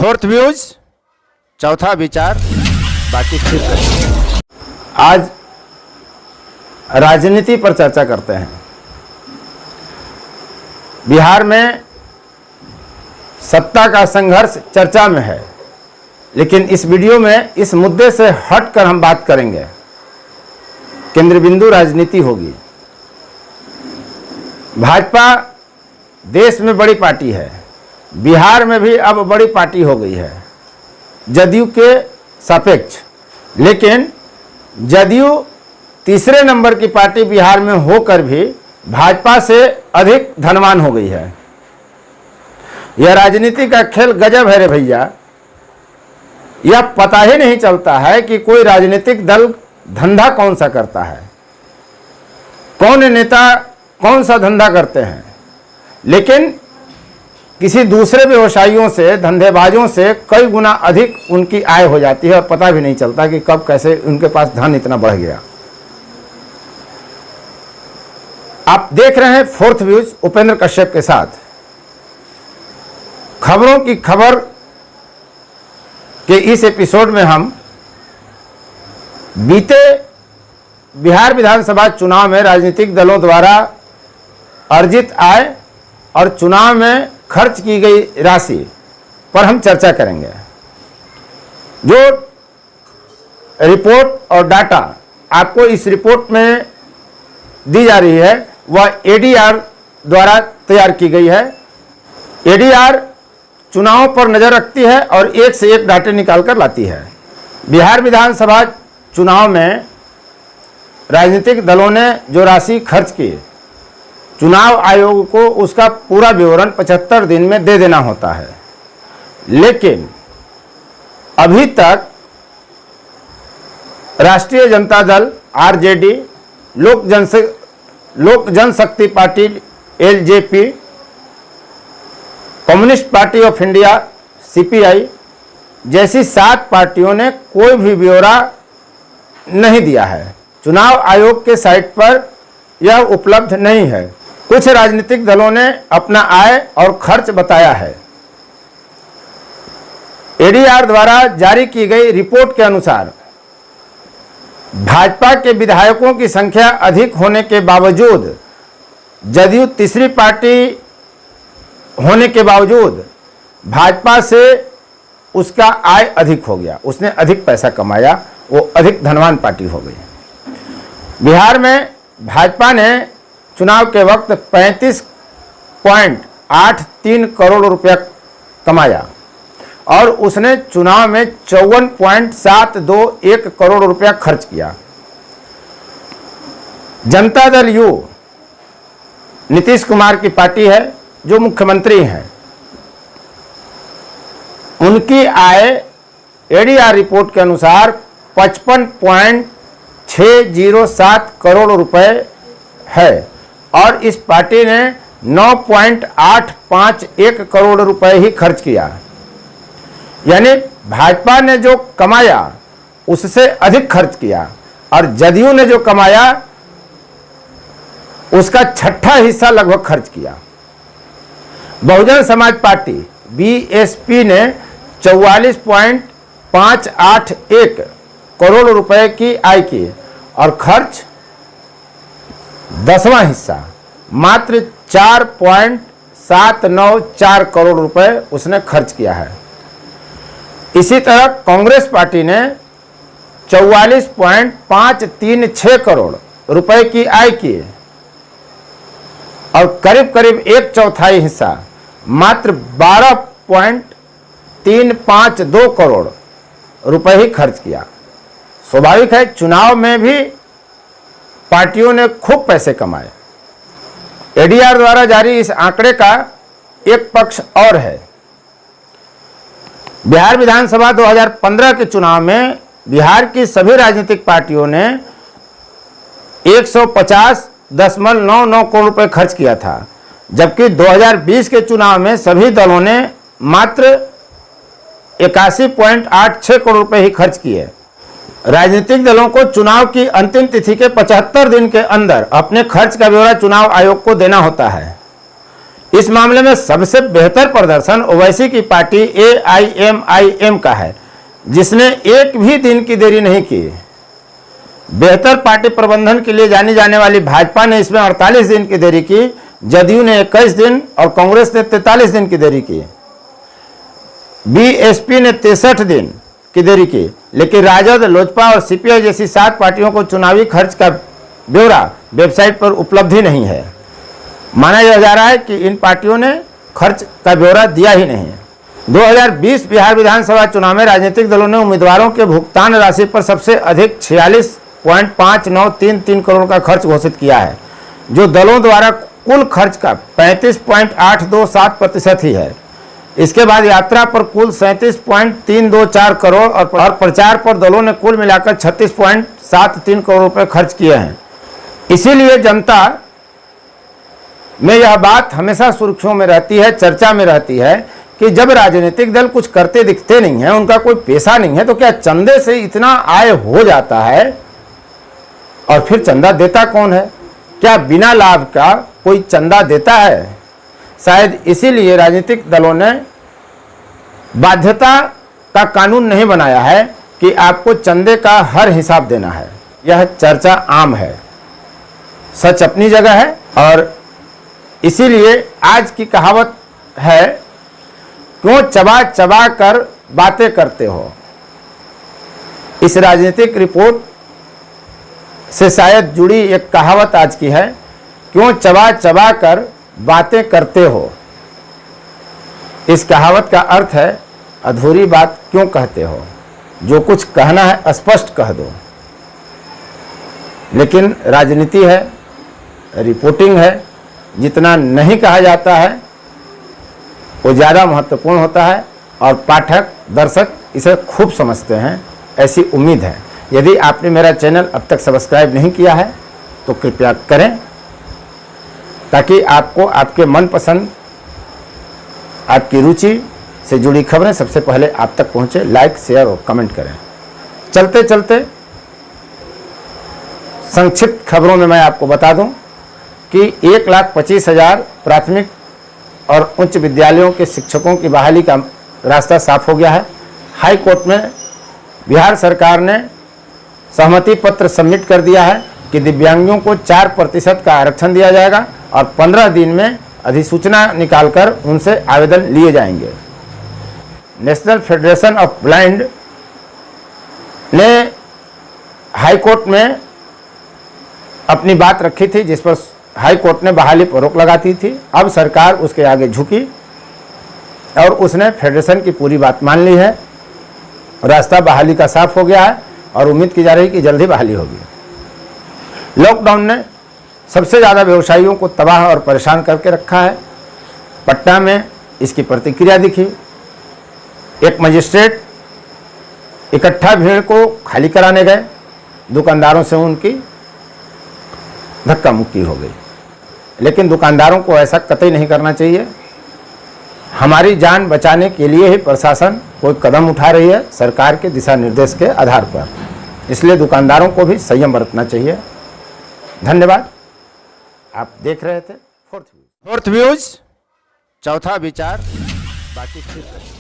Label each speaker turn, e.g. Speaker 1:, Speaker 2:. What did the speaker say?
Speaker 1: Fourth views, चौथा विचार, बाकी फिर करेंगे। आज राजनीति पर चर्चा करते हैं। बिहार में सत्ता का संघर्ष चर्चा में है, लेकिन इस वीडियो में इस मुद्दे से हटकर हम बात करेंगे। केंद्र बिंदु राजनीति होगी। भाजपा देश में बड़ी पार्टी है, बिहार में भी अब बड़ी पार्टी हो गई है जदयू के सापेक्ष, लेकिन जदयू तीसरे नंबर की पार्टी बिहार में होकर भी भाजपा से अधिक धनवान हो गई है। यह राजनीति का खेल गजब है रे भैया। यह पता ही नहीं चलता है कि कोई राजनीतिक दल धंधा कौन सा करता है, कौन नेता कौन सा धंधा करते हैं, लेकिन किसी दूसरे व्यवसायियों से, धंधेबाजों से कई गुना अधिक उनकी आय हो जाती है और पता भी नहीं चलता कि कब कैसे उनके पास धन इतना बढ़ गया। आप देख रहे हैं फोर्थ व्यूज उपेंद्र कश्यप के साथ। खबरों की खबर के इस एपिसोड में हम बीते बिहार विधानसभा चुनाव में राजनीतिक दलों द्वारा अर्जित आय और चुनाव में खर्च की गई राशि पर हम चर्चा करेंगे। जो रिपोर्ट और डाटा आपको इस रिपोर्ट में दी जा रही है वह एडीआर द्वारा तैयार की गई है। एडीआर चुनावों पर नजर रखती है और एक से एक डाटे निकाल कर लाती है। बिहार विधानसभा चुनाव में राजनीतिक दलों ने जो राशि खर्च की, चुनाव आयोग को उसका पूरा विवरण 75 दिन में दे देना होता है, लेकिन अभी तक राष्ट्रीय जनता Dal RJD, Lok Janshakti Party LJP, Communist Party of India CPI जैसी 7 पार्टियों ने कोई भी ब्यौरा नहीं दिया है। चुनाव आयोग के साइट पर यह उपलब्ध नहीं है। कुछ राजनीतिक दलों ने अपना आय और खर्च बताया है। एडीआर द्वारा जारी की गई रिपोर्ट के अनुसार भाजपा के विधायकों की संख्या अधिक होने के बावजूद, जदयू तीसरी पार्टी होने के बावजूद भाजपा से उसका आय अधिक हो गया, उसने अधिक पैसा कमाया, वो अधिक धनवान पार्टी हो गई। बिहार में भाजपा ने चुनाव के वक्त 35.83 करोड़ रुपया कमाया और उसने चुनाव में 54.721 करोड़ रुपया खर्च किया। जनता दल यू नीतीश कुमार की पार्टी है, जो मुख्यमंत्री हैं, उनकी आय एडीआर रिपोर्ट के अनुसार 55.607 करोड़ रुपए है और इस पार्टी ने 9.851 करोड़ रुपए ही खर्च किया। यानी भाजपा ने जो कमाया उससे अधिक खर्च किया और जदयू ने जो कमाया उसका छठा हिस्सा लगभग खर्च किया। बहुजन समाज पार्टी बीएसपी ने 44.581 करोड़ रुपए की आय की और खर्च 10वां हिस्सा मात्र 4.794 करोड़ रुपए उसने खर्च किया है। इसी तरह कांग्रेस पार्टी ने 44.536 करोड़ रुपए की आय की और करीब करीब 1/4 हिस्सा मात्र 12.352 करोड़ रुपए ही खर्च किया। स्वाभाविक है, चुनाव में भी पार्टियों ने खूब पैसे कमाए। एडीआर द्वारा जारी इस आंकड़े का एक पक्ष और है। बिहार विधानसभा 2015 के चुनाव में बिहार की सभी राजनीतिक पार्टियों ने 150.99 करोड़ रुपए खर्च किया था, जबकि 2020 के चुनाव में सभी दलों ने मात्र 81.86 करोड़ रुपए ही खर्च किए। राजनीतिक दलों को चुनाव की अंतिम तिथि के 75 दिन के अंदर अपने खर्च का ब्यौरा चुनाव आयोग को देना होता है, इस मामले में सबसे बेहतर प्रदर्शन ओवैसी की पार्टी AIMIM का है, जिसने एक भी दिन की देरी नहीं की। बेहतर पार्टी प्रबंधन के लिए जानी जाने वाली भाजपा ने इसमें 48 दिन की देरी की, जदयू ने 21 दिन और कांग्रेस ने 43 दिन की देरी की। BSP ने 63 दिन की देरी की, लेकिन राजद, लोजपा और CPI जैसी 7 पार्टियों को चुनावी खर्च का ब्यौरा वेबसाइट पर उपलब्ध ही नहीं है। माना जा रहा है कि इन पार्टियों ने खर्च का ब्यौरा दिया ही नहीं। 2020 बिहार विधानसभा चुनाव में राजनीतिक दलों ने उम्मीदवारों के भुगतान राशि पर सबसे अधिक 46.5933 करोड़ का खर्च घोषित किया है, जो दलों द्वारा कुल खर्च का 35.827% ही है। इसके बाद यात्रा पर कुल 37.324 करोड़ और प्रचार पर दलों ने कुल मिलाकर 36.73 करोड़ रुपए खर्च किए हैं। इसीलिए जनता में यह बात हमेशा सुर्खियों में रहती है, चर्चा में रहती है कि जब राजनीतिक दल कुछ करते दिखते नहीं है, उनका कोई पैसा नहीं है, तो क्या चंदे से इतना आय हो जाता है? और फिर चंदा देता कौन है? क्या बिना लाभ का कोई चंदा देता है? शायद इसीलिए राजनीतिक दलों ने बाध्यता का कानून नहीं बनाया है कि आपको चंदे का हर हिसाब देना है। यह चर्चा आम है, सच अपनी जगह है। और इसीलिए आज की कहावत है, क्यों चबा चबा कर बातें करते हो। इस राजनीतिक रिपोर्ट से शायद जुड़ी एक कहावत आज की है, क्यों चबा चबा कर बातें करते हो। इस कहावत का अर्थ है, अधूरी बात क्यों कहते हो, जो कुछ कहना है स्पष्ट कह दो। लेकिन राजनीति है, रिपोर्टिंग है, जितना नहीं कहा जाता है वो ज़्यादा महत्वपूर्ण होता है और पाठक, दर्शक इसे खूब समझते हैं, ऐसी उम्मीद है। यदि आपने मेरा चैनल अब तक सब्सक्राइब नहीं किया है तो कृपया करें, ताकि आपको आपके मनपसंद, आपकी रुचि से जुड़ी खबरें सबसे पहले आप तक पहुंचे। लाइक, शेयर और कमेंट करें। चलते चलते संक्षिप्त खबरों में मैं आपको बता दूं कि 1,25,000 प्राथमिक और उच्च विद्यालयों के शिक्षकों की बहाली का रास्ता साफ हो गया है। हाई कोर्ट में बिहार सरकार ने सहमति पत्र सबमिट कर दिया है कि दिव्यांगों को 4% का आरक्षण दिया जाएगा और 15 दिन में अधिसूचना निकालकर उनसे आवेदन लिए जाएंगे। नेशनल फेडरेशन ऑफ ब्लाइंड ने हाई कोर्ट में अपनी बात रखी थी, जिस पर हाई कोर्ट ने बहाली पर रोक लगाती थी। अब सरकार उसके आगे झुकी और उसने फेडरेशन की पूरी बात मान ली है। रास्ता बहाली का साफ हो गया है और उम्मीद की जा रही है कि जल्द ही बहाली होगी। लॉकडाउन ने सबसे ज़्यादा व्यवसायियों को तबाह और परेशान करके रखा है। पटना में इसकी प्रतिक्रिया दिखी। एक मजिस्ट्रेट इकट्ठा भीड़ को खाली कराने गए, दुकानदारों से उनकी धक्का मुक्की हो गई। लेकिन दुकानदारों को ऐसा कतई नहीं करना चाहिए। हमारी जान बचाने के लिए ही प्रशासन कोई कदम उठा रही है सरकार के दिशा निर्देश के आधार पर, इसलिए दुकानदारों को भी संयम बरतना चाहिए। धन्यवाद। आप देख रहे थे फोर्थ व्यूज। चौथा विचार बाकी ठीक है।